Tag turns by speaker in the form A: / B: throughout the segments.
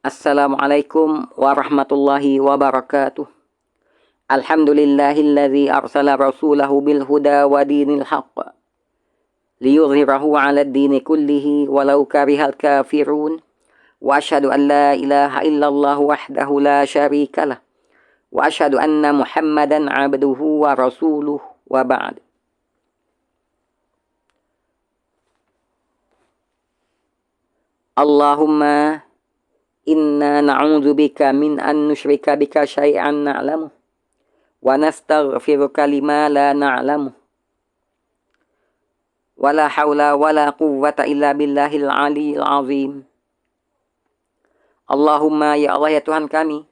A: Assalamualaikum warahmatullahi wabarakatuh. Alhamdulillahilladzi arsala rasulahu bil huda wa dinil haqq liyudhhirahu 'alad dini kullihi walau karihal kafirun. Wa asyhadu an la ilaha illallah wahdahu la syarikalah wa asyhadu anna Muhammadan 'abduhu wa rasuluh wa ba'd. Allahumma inna na'udzubika min an nusyrika bika syai'an na'lamu wa nastaghfiruka lima la na'lamu wa la haula wa la quwwata illa billahil aliyil azim. Allahumma, ya Allah, ya Tuhan kami,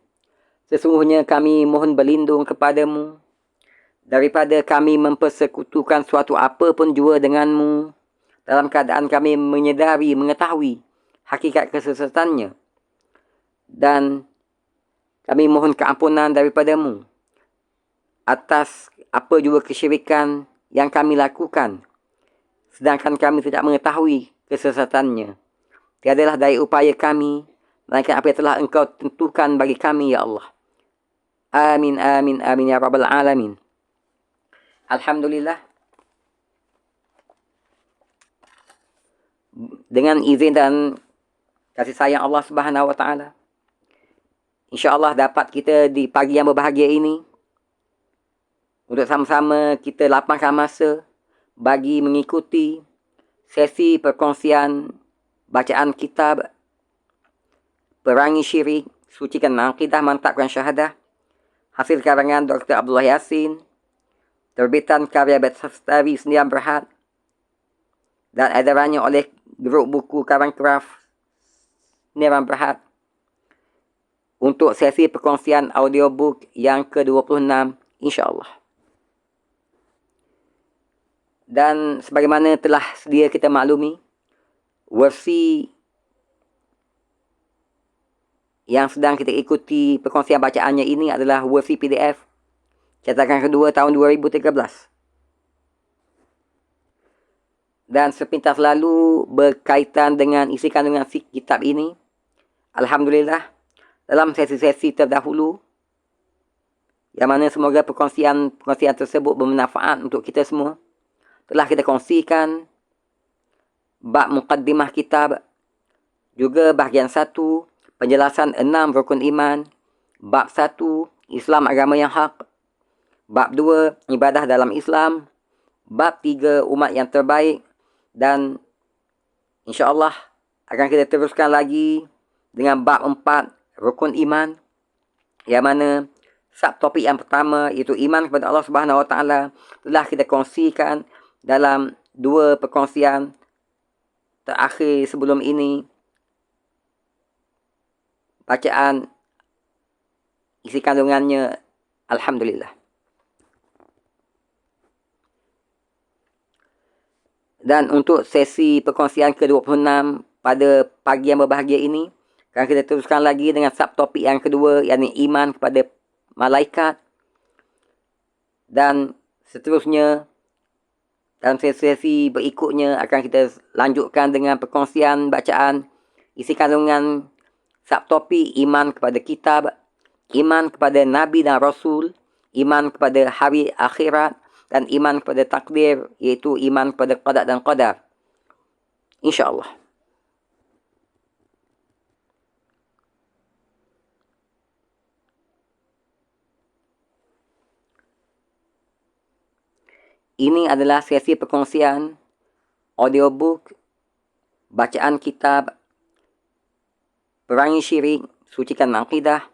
A: sesungguhnya kami mohon berlindung kepadamu daripada kami mempersekutukan suatu apa pun jua denganmu dalam keadaan kami mengetahui hakikat kesesatannya, dan kami mohon keampunan daripadamu atas apa jua kesyirikan yang kami lakukan sedangkan kami tidak mengetahui kesesatannya. Tiadalah daya upaya kami melainkan apa yang telah Engkau tentukan bagi kami, ya Allah. Amin, amin, amin, ya Rabbal Alamin. Alhamdulillah, dengan izin dan kasih sayang Allah Subhanahu wa Ta'ala, InsyaAllah dapat kita di pagi yang berbahagia ini untuk sama-sama kita lapangkan masa bagi mengikuti sesi perkongsian bacaan kitab Perangi Syirik, Sucikan Aqidah, Mantapkan Syahadah, hasil karangan Dr. Abdullah Yassin, terbitan karya Bestari Sendirian Berhad, dan edarannya oleh grup buku Karangkraf Sendirian Berhad, untuk sesi perkongsian audiobook yang ke-26, insyaAllah. Dan sebagaimana telah sedia kita maklumi, versi yang sedang kita ikuti perkongsian bacaannya ini adalah versi PDF cetakan kedua tahun 2013. Dan sepintas lalu berkaitan dengan isi kandungan kitab ini, alhamdulillah, dalam sesi-sesi terdahulu, yang mana semoga perkongsian tersebut bermanfaat untuk kita semua, telah kita kongsikan bab muqaddimah kitab, juga bahagian 1, penjelasan 6 rukun iman, bab 1, Islam agama yang hak, bab 2, ibadah dalam Islam, bab 3, umat yang terbaik, dan insyaAllah akan kita teruskan lagi dengan bab 4, rukun iman, yang mana subtopik yang pertama iaitu iman kepada Allah Subhanahu Wa Taala telah kita kongsikan dalam 2 perkongsian terakhir sebelum ini. Bacaan isi kandungannya, alhamdulillah. Dan untuk sesi perkongsian ke-26 pada pagi yang berbahagia ini, akan kita teruskan lagi dengan subtopik yang kedua, yakni iman kepada malaikat. Dan seterusnya, dalam sesi berikutnya akan kita lanjutkan dengan perkongsian bacaan isi kandungan subtopik iman kepada kitab, iman kepada Nabi dan Rasul, iman kepada hari akhirat, dan iman kepada takdir, iaitu iman kepada qada dan qadar. InsyaAllah. Ini adalah sesi perkongsian audiobook bacaan kitab Perangi Syirik, Sucikan Aqidah,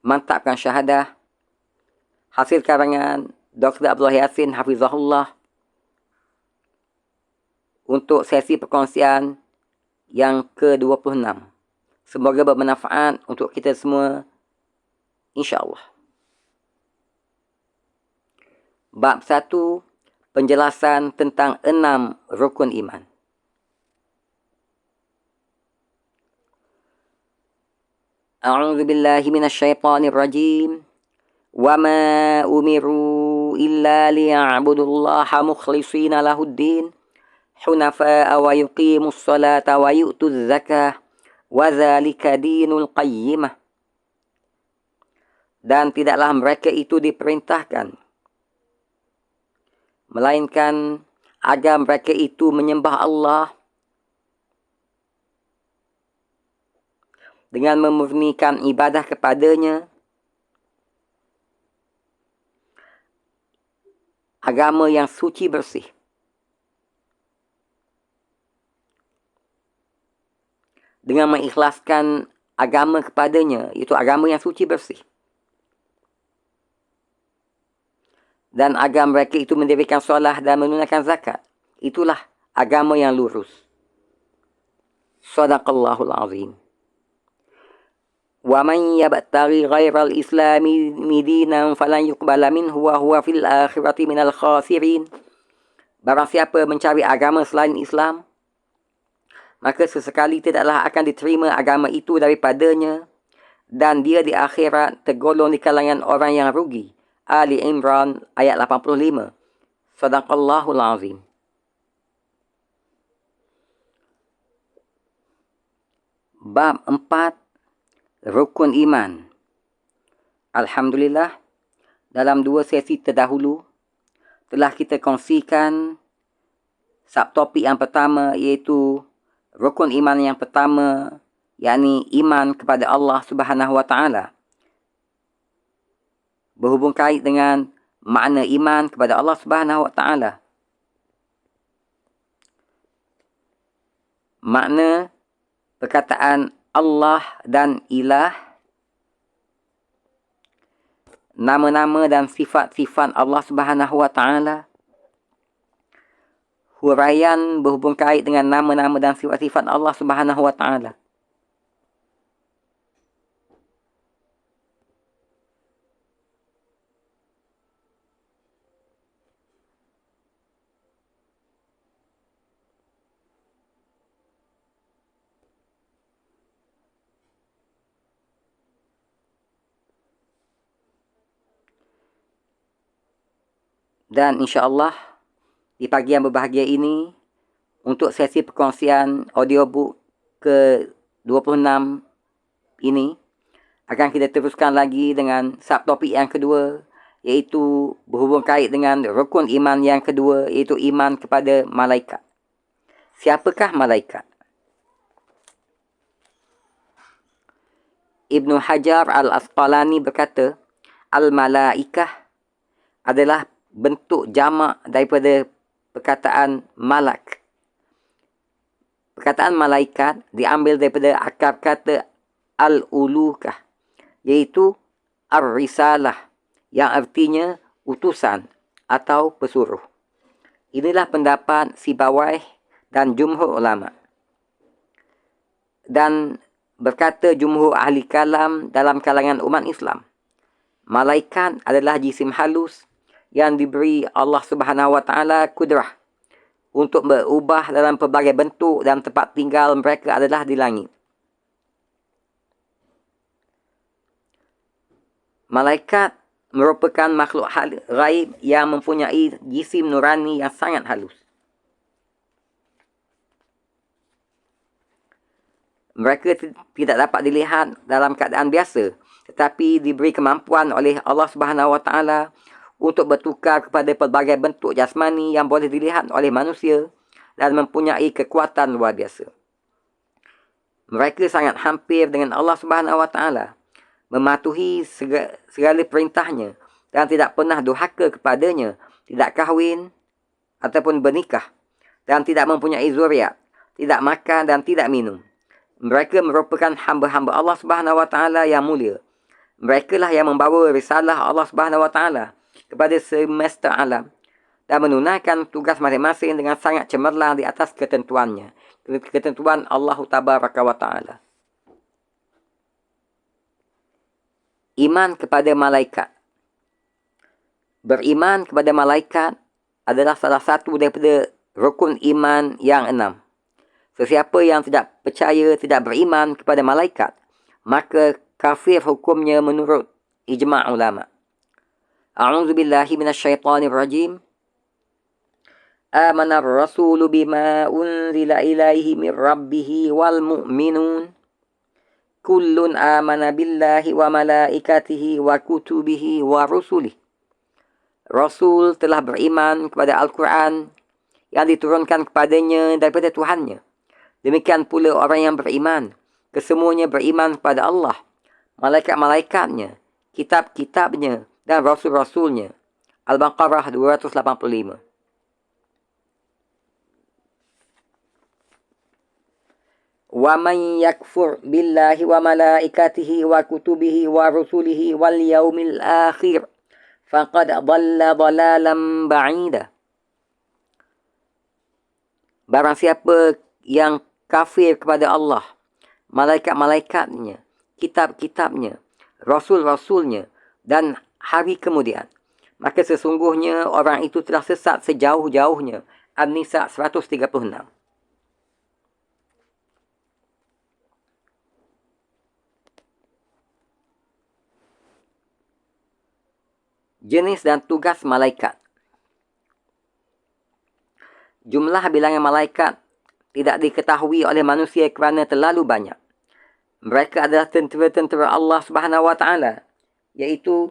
A: Mantapkan Syahadah, hasil karangan Dr. Abdullah Yassin Hafizahullah, untuk sesi perkongsian yang ke-26. Semoga bermanfaat untuk kita semua, insyaAllah. Bab 1, penjelasan tentang 6 rukun iman. A'udzu billahi minasyaitonir rajim. Wa ma umiru illa liya'budullaha mukhlishina lahuddin hunafa'a wa yuqimus salata wa yu'tuz zakah wa dzalika dinul qayyimah. Dan tidaklah mereka itu diperintahkan, melainkan agar mereka itu menyembah Allah dengan memurnikan ibadah kepadanya. Agama yang suci bersih. Dengan mengikhlaskan agama kepadanya, itu agama yang suci bersih. Dan agar mereka itu mendirikan solat dan menunaikan zakat. Itulah agama yang lurus. Sadaqallahul azim. Wa man yabtaghi ghairal islami dinan falan yuqbala minhu wa huwa fil akhirati minal khasirin. Barang siapa mencari agama selain Islam, maka sesekali tidaklah akan diterima agama itu daripadanya, dan dia di akhirat tergolong di kalangan orang yang rugi. Ali Imran ayat 85. Sadaqallahul azim. Bab 4, Rukun Iman. Alhamdulillah, dalam 2 sesi terdahulu telah kita kongsikan subtopik yang pertama, iaitu rukun iman yang pertama, yakni iman kepada Allah Subhanahu wa taala. Berhubung kait dengan makna iman kepada Allah Subhanahu wa taala. Makna perkataan Allah dan Ilah, nama-nama dan sifat-sifat Allah Subhanahu wa taala. Huraian berhubung kait dengan nama-nama dan sifat-sifat Allah Subhanahu wa taala. Dan insya-Allah di pagi yang berbahagia ini, untuk sesi perkongsian audiobook ke-26 ini, akan kita teruskan lagi dengan subtopik yang kedua, iaitu berhubung kait dengan rukun iman yang kedua, iaitu iman kepada malaikat. Siapakah malaikat? Ibnu Hajar al-Asqalani berkata, al-malaikah adalah bentuk jamak daripada perkataan malak. Perkataan malaikat diambil daripada akar kata al-ulukah, iaitu ar-risalah, yang artinya utusan atau pesuruh. Inilah pendapat Sibawayh dan jumhur ulama. Dan berkata jumhur ahli kalam dalam kalangan umat Islam, malaikat adalah jisim halus yang diberi Allah Subhanahu wa taala kudrah untuk berubah dalam pelbagai bentuk, dan tempat tinggal mereka adalah di langit. Malaikat merupakan makhluk ghaib yang mempunyai jisim nurani yang sangat halus. Mereka tidak dapat dilihat dalam keadaan biasa, tetapi diberi kemampuan oleh Allah Subhanahu wa taala untuk bertukar kepada pelbagai bentuk jasmani yang boleh dilihat oleh manusia dan mempunyai kekuatan luar biasa. Mereka sangat hampir dengan Allah Subhanahu wa taala, mematuhi segala perintahnya dan tidak pernah durhaka kepadanya, tidak kahwin ataupun bernikah, dan tidak mempunyai zuriat, tidak makan dan tidak minum. Mereka merupakan hamba-hamba Allah Subhanahu wa taala yang mulia. Mereka lah yang membawa risalah Allah Subhanahu wa taala kepada semesta alam dan menunaikan tugas masing-masing dengan sangat cemerlang di atas ketentuannya, ketentuan Allah Tabaraka wa taala. Iman kepada malaikat. Beriman kepada malaikat adalah salah satu daripada rukun iman yang 6. Sesiapa yang tidak percaya, tidak beriman kepada malaikat, maka kafir hukumnya menurut ijma' ulama. A'udzu billahi minasyaitonir rajim. Amana ar-rasulu bima unzila ilaihi mir rabbih wal mu'minun. kullun amana billahi wa malaikatihi wa kutubihi wa rusulih. Rasul telah beriman kepada Al-Quran yang diturunkan kepadanya daripada Tuhannya. Demikian pula orang yang beriman, kesemuanya beriman kepada Allah, malaikat-malaikatnya, kitab-kitabnya, dan rasul-rasulnya. Al-Baqarah 285. Wa man yakfur billahi wa malaikatihi wa kutubihi wa rusulihi wal yaumil akhir faqad dhalla dhalalan ba'ida. Barang siapa yang kafir kepada Allah, malaikat-malaikatnya, kitab-kitabnya, rasul-rasulnya, dan hari kemudian, maka sesungguhnya orang itu telah sesat sejauh-jauhnya. An-Nisa 136. Jenis dan tugas malaikat. Jumlah bilangan malaikat tidak diketahui oleh manusia kerana terlalu banyak. Mereka adalah tentera-tentera Allah Subhanahu Wa Taala, iaitu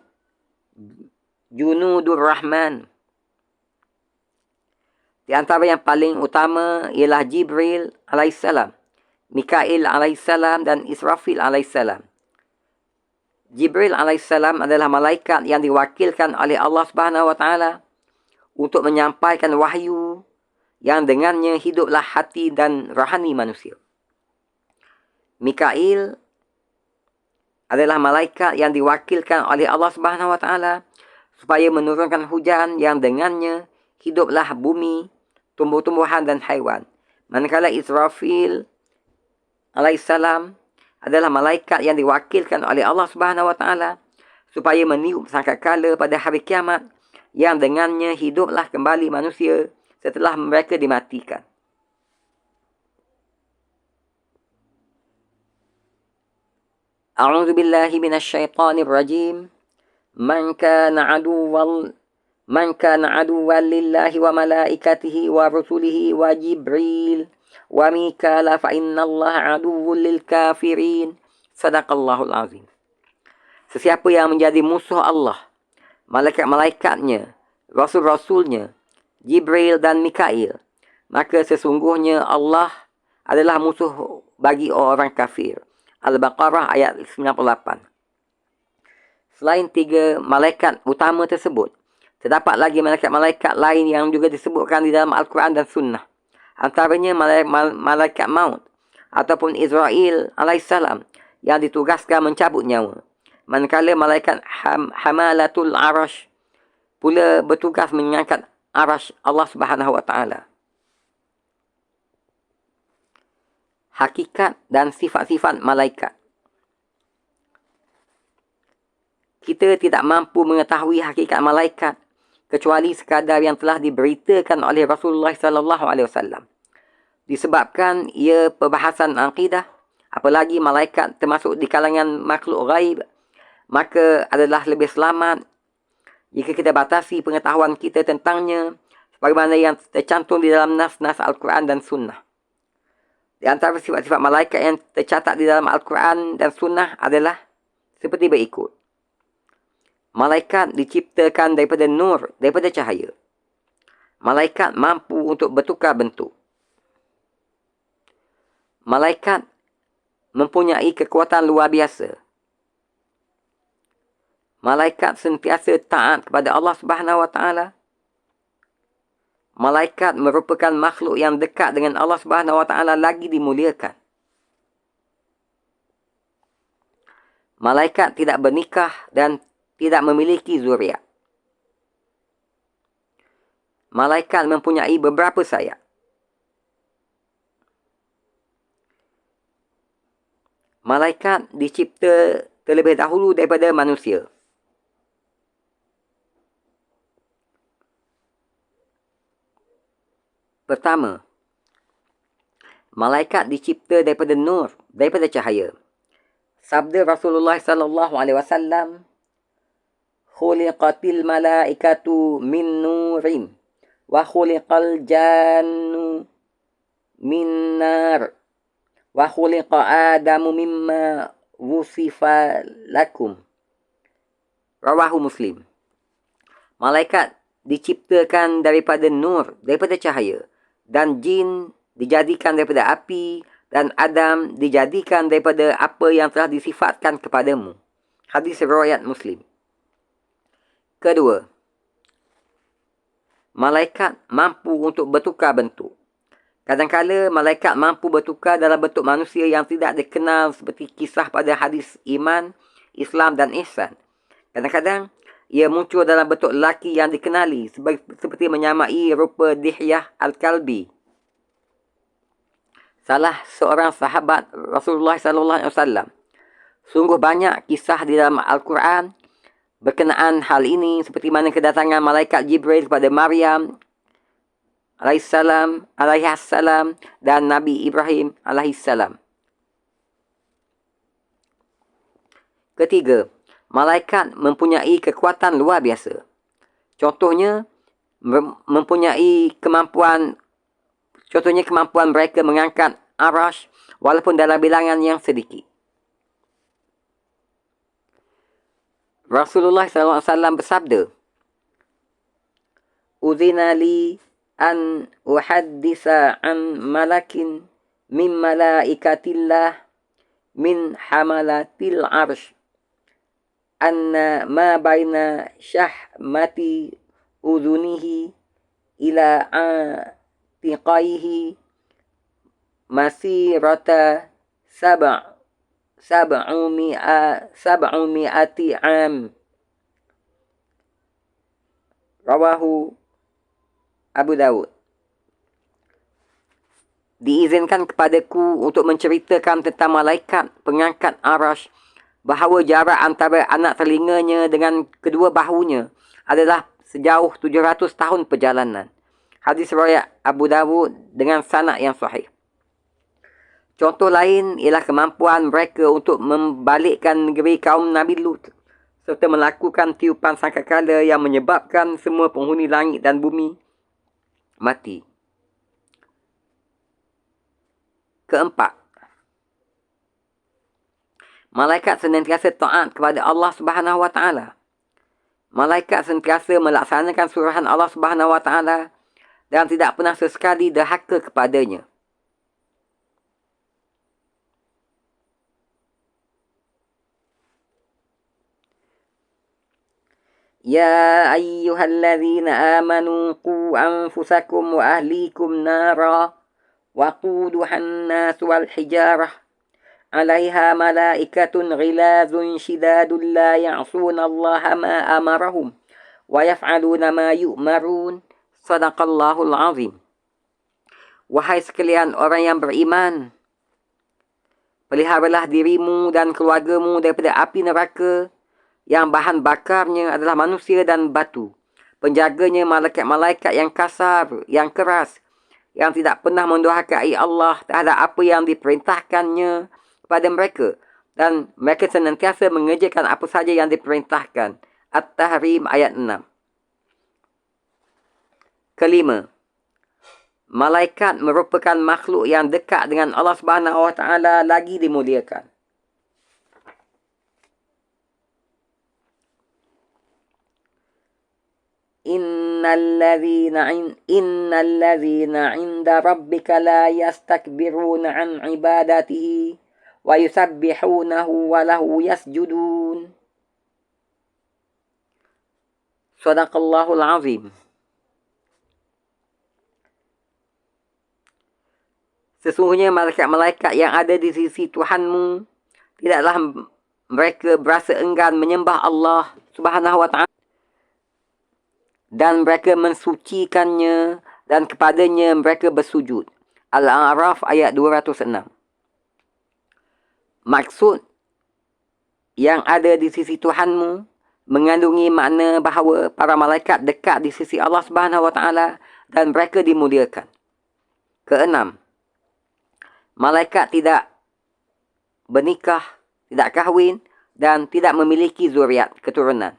A: Junudur Rahman. Di antara yang paling utama ialah Jibril alaihissalam, Mikail alaihissalam dan Israfil alaihissalam. Jibril alaihissalam adalah malaikat yang diwakilkan oleh Allah Subhanahu Wa Taala untuk menyampaikan wahyu yang dengannya hiduplah hati dan rohani manusia. Mikail adalah malaikat yang diwakilkan oleh Allah Subhanahu Wa Taala supaya menurunkan hujan yang dengannya hiduplah bumi, tumbuh-tumbuhan dan haiwan. Manakala Israfil alaihissalam adalah malaikat yang diwakilkan oleh Allah Subhanahu Wa Taala supaya meniup sangkakala pada hari kiamat yang dengannya hiduplah kembali manusia setelah mereka dimatikan. A'udzu billahi minasyaitonir rajim. Man kana aduwwan lillahi wa malaikatihi wa rusulihi wa Jibril wa Mikala fa innallaha aduwwul lil kafirin. Sadaqallahul azim. Sesiapa yang menjadi musuh Allah, malaikat-malaikatnya, rasul-rasulnya, Jibril dan Mikail, maka sesungguhnya Allah adalah musuh bagi orang kafir. Al-Baqarah ayat 98. Selain tiga malaikat utama tersebut, terdapat lagi malaikat-malaikat lain yang juga disebutkan di dalam Al-Quran dan Sunnah. Antaranya malaikat maut ataupun Israel alaihissalam yang ditugaskan mencabut nyawa. Manakala malaikat hamalatul arash pula bertugas mengangkat arash Allah Subhanahu Wa Taala. Hakikat dan sifat-sifat malaikat. Kita tidak mampu mengetahui hakikat malaikat kecuali sekadar yang telah diberitakan oleh Rasulullah sallallahu alaihi wasallam. Disebabkan ia perbahasan akidah, apalagi malaikat termasuk di kalangan makhluk ghaib, maka adalah lebih selamat jika kita batasi pengetahuan kita tentangnya sebagaimana yang tercantum di dalam nas-nas Al-Quran dan Sunnah. Di antara sifat-sifat malaikat yang tercatat di dalam Al-Quran dan Sunnah adalah seperti berikut. Malaikat diciptakan daripada nur, daripada cahaya. Malaikat mampu untuk bertukar bentuk. Malaikat mempunyai kekuatan luar biasa. Malaikat sentiasa taat kepada Allah Subhanahu Wa Taala. Malaikat merupakan makhluk yang dekat dengan Allah Subhanahu Wa Taala lagi dimuliakan. Malaikat tidak bernikah dan tidak memiliki zuriat. Malaikat mempunyai beberapa sayap. Malaikat dicipta terlebih dahulu daripada manusia. Pertama, malaikat dicipta daripada nur, daripada cahaya. Sabda Rasulullah sallallahu alaihi wasallam, "Khuliqatil malaikatu min nurin wa khuliqal jannu min nar wa khuliqa Adamu mimma wusifa lakum. Rawahu Muslim. Malaikat diciptakan daripada nur, daripada cahaya. Dan jin dijadikan daripada api. Dan Adam dijadikan daripada apa yang telah disifatkan kepadamu. Hadis riwayat Muslim. Kedua, malaikat mampu untuk bertukar bentuk. Kadang-kala malaikat mampu bertukar dalam bentuk manusia yang tidak dikenal seperti kisah pada hadis iman, Islam dan ihsan. Kadang-kadang ia muncul dalam bentuk lelaki yang dikenali seperti menyamai rupa Dihyah Al-Kalbi, salah seorang sahabat Rasulullah SAW. Sungguh banyak kisah di dalam Al-Quran berkenaan hal ini, seperti mana kedatangan malaikat Jibril kepada Maryam alaihissalam dan Nabi Ibrahim alaihissalam. Ketiga, malaikat mempunyai kekuatan luar biasa. Contohnya kemampuan mereka mengangkat arash walaupun dalam bilangan yang sedikit. Rasulullah SAW bersabda, "Uzina li an uhaddisa an malakin min malaikatillah min hamalatil arsh anna ma baina syahmati udhunihi ila atiqaihi masirata sab'umi'ati am." Rawahu Abu Dawud. Diizinkan kepadaku untuk menceritakan tentang malaikat pengangkat arash, bahawa jarak antara anak telinganya dengan kedua bahunya adalah sejauh 700 tahun perjalanan. Hadis riwayat Abu Dawud dengan sanad yang sahih. Contoh lain ialah kemampuan mereka untuk membalikkan negeri kaum Nabi Lut serta melakukan tiupan sangkakala yang menyebabkan semua penghuni langit dan bumi mati. Keempat, malaikat senantiasa taat kepada Allah Subhanahu Wa Taala. Malaikat sentiasa melaksanakan suruhan Allah Subhanahu Wa Taala dan tidak pernah sesekali derhaka kepadanya. Ya ayyuhalladzina amanu qu anfusakum wa ahlikum nara waquduhan nas wal hijarah 'alaiha malaikatun ghilazun shidadun la ya'suna Allah ma amarahum wa yaf'aluna ma yu'marun. Sadaqallahul azim. Wahai sekalian orang yang beriman, peliharalah dirimu dan keluargamu daripada api neraka yang bahan bakarnya adalah manusia dan batu. Penjaganya malaikat-malaikat yang kasar, yang keras, yang tidak pernah mendurhakai Allah terhadap apa yang diperintahkannya kepada mereka. Dan mereka senantiasa mengerjakan apa saja yang diperintahkan. At-Tahrim ayat 6. Kelima, malaikat merupakan makhluk yang dekat dengan Allah Subhanahu Wa Taala lagi dimuliakan. Innalladzina 'inda rabbika la yastakbiruna 'an 'ibadatihi wa yusabbihunahu wa lahu yasjudun. Shadaqallahul azim. Sesungguhnya malaikat-malaikat yang ada di sisi Tuhanmu, tidaklah mereka berasa enggan menyembah Allah Subhanahu Wa Taala, dan mereka mensucikannya dan kepadanya mereka bersujud. Al-A'raf ayat 206. Maksud yang ada di sisi Tuhanmu mengandungi makna bahawa para malaikat dekat di sisi Allah Subhanahu Wa Taala dan mereka dimuliakan. Keenam, malaikat tidak bernikah, tidak kahwin dan tidak memiliki zuriat, keturunan.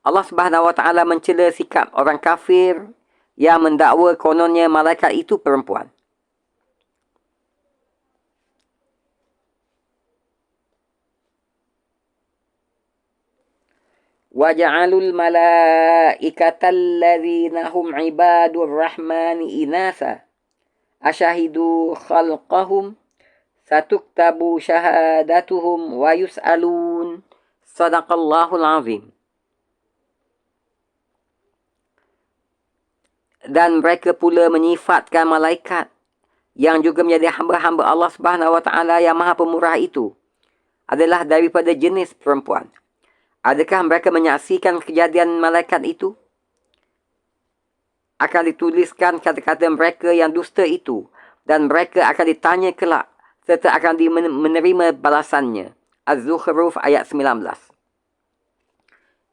A: Allah Subhanahu Wa Taala mencela sikap orang kafir yang mendakwa kononnya malaikat itu perempuan. وَجَعَلُوا الْمَلَائِكَةَ الَّذِينَ هُمْ عِبَادُ الرَّحْمَنِ إِنَاثًا أَشَهِدُوا خَلْقَهُمْ سَتُكْتَبُ شَهَادَتُهُمْ وَيُسْأَلُونَ صَدَقَ اللَّهُ الْعَظِيمُ. Dan mereka pula menyifatkan malaikat yang juga menjadi hamba-hamba Allah Subhanahu Wa Taala yang Maha Pemurah itu adalah daripada jenis perempuan. Adakah mereka menyaksikan kejadian malaikat itu? Akan dituliskan kata-kata mereka yang dusta itu dan mereka akan ditanya kelak serta akan menerima balasannya. Az-Zukhruf ayat 19.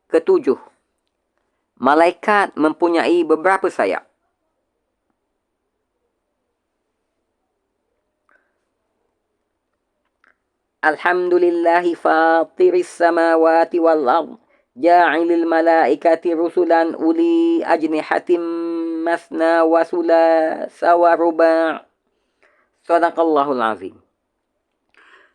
A: Ketujuh, malaikat mempunyai beberapa sayap. Alhamdulillahi fatiris samawati wal ard ja'ilil malaikati rusulan uli ajnihatim masna wa sulasa wa ruba'. Sadaqallahul azim.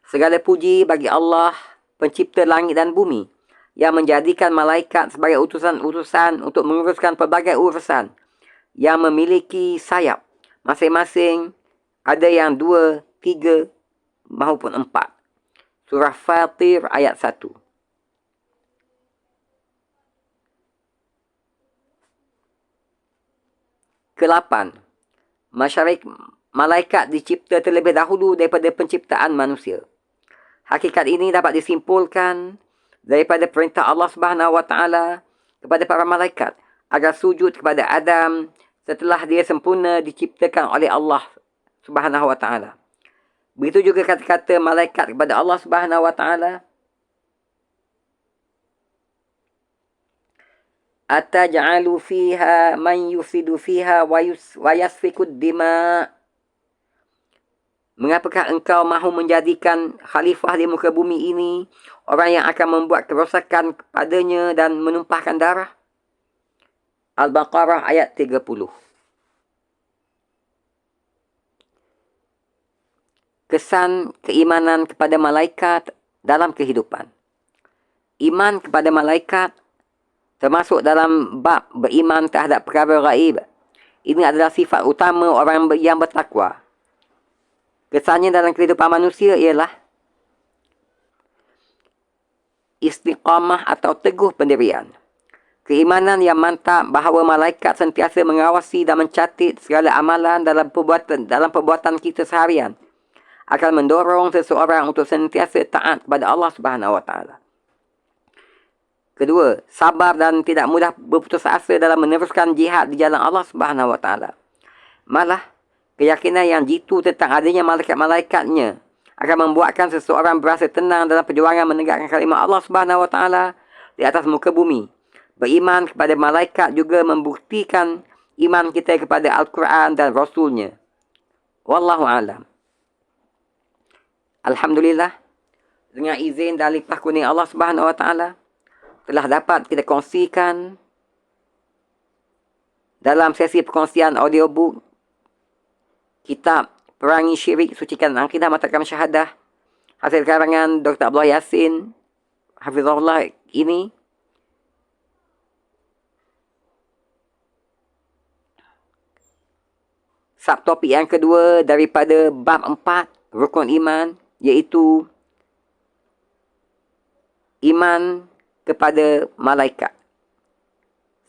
A: Segala puji bagi Allah, pencipta langit dan bumi, yang menjadikan malaikat sebagai utusan-utusan untuk menguruskan pelbagai urusan, yang memiliki sayap masing-masing, ada yang 2, 3 maupun 4. Surah Fatir ayat 1. Ke-8. Malaikat dicipta terlebih dahulu daripada penciptaan manusia. Hakikat ini dapat disimpulkan daripada perintah Allah Subhanahu Wa Taala kepada para malaikat agar sujud kepada Adam setelah dia sempurna diciptakan oleh Allah Subhanahu Wa Taala. Begitu juga kata-kata malaikat kepada Allah Subhanahu Wa Taala, ataj'alu fiha man yufsidu fiha wa yasfiku dima. Mengapakah engkau mahu menjadikan khalifah di muka bumi ini orang yang akan membuat kerosakan kepadanya dan menumpahkan darah? Al-Baqarah ayat 30. Kesan keimanan kepada malaikat dalam kehidupan. Iman kepada malaikat termasuk dalam bab beriman terhadap perkara gaib. Ini adalah sifat utama orang yang bertakwa. Kesannya dalam kehidupan manusia ialah istiqamah atau teguh pendirian. Keimanan yang mantap bahawa malaikat sentiasa mengawasi dan mencatat segala amalan dalam perbuatan kita seharian akan mendorong seseorang untuk sentiasa taat kepada Allah Subhanahu Wa Taala. Kedua, sabar dan tidak mudah berputus asa dalam meneruskan jihad di jalan Allah Subhanahu Wa Taala. Malah, keyakinan yang jitu tentang adanya malaikat-malaikatnya akan membuatkan seseorang berasa tenang dalam perjuangan menegakkan kalimah Allah Subhanahu Wa Taala di atas muka bumi. Beriman kepada malaikat juga membuktikan iman kita kepada Al-Quran dan Rasulnya. Wallahu a'lam. Alhamdulillah, dengan izin dan limpah kurnia Allah Subhanahu Wa Taala, telah dapat kita kongsikan dalam sesi perkongsian audiobook kitab Perangi Syirik, Sucikan Akidah, Matakan Syahadah, hasil karangan Dr. Abdullah Yassin Hafizahullah ini. Subtopik yang kedua daripada bab 4 rukun iman, iaitu iman kepada malaikat.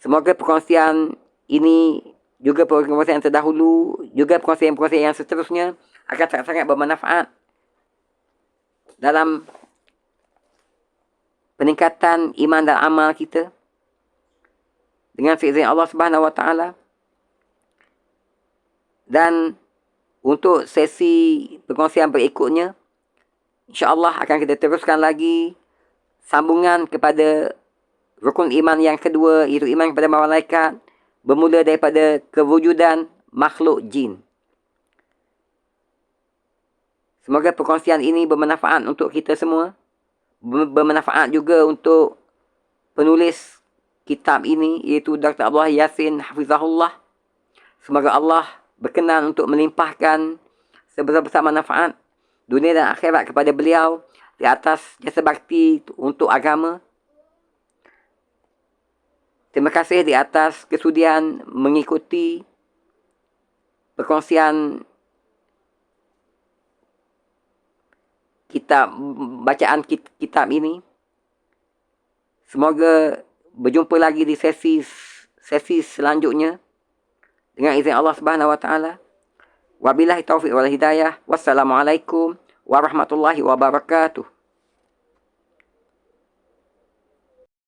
A: Semoga perkongsian ini juga perkongsian yang terdahulu, juga perkongsian yang seterusnya akan sangat-sangat bermanfaat dalam peningkatan iman dan amal kita dengan seizin Allah Subhanahu Wa Taala. Dan untuk sesi perkongsian berikutnya, insya-Allah akan kita teruskan lagi sambungan kepada rukun iman yang kedua, iaitu iman kepada malaikat, bermula daripada kewujudan makhluk jin. Semoga perkongsian ini bermanfaat untuk kita semua, bermanfaat juga untuk penulis kitab ini, iaitu Dr. Abdullah Yassin Hafizahullah. Semoga Allah berkenan untuk melimpahkan sebesar-besar manfaat dunia dan akhirat kepada beliau di atas jasa bakti untuk agama. Terima kasih di atas kesudian mengikuti perkongsian kitab bacaan kitab ini. Semoga berjumpa lagi di sesi selanjutnya dengan izin Allah Subhanahu wa taala. Wabillahi taufiq wal hidayah. Wassalamualaikum warahmatullahi wabarakatuh.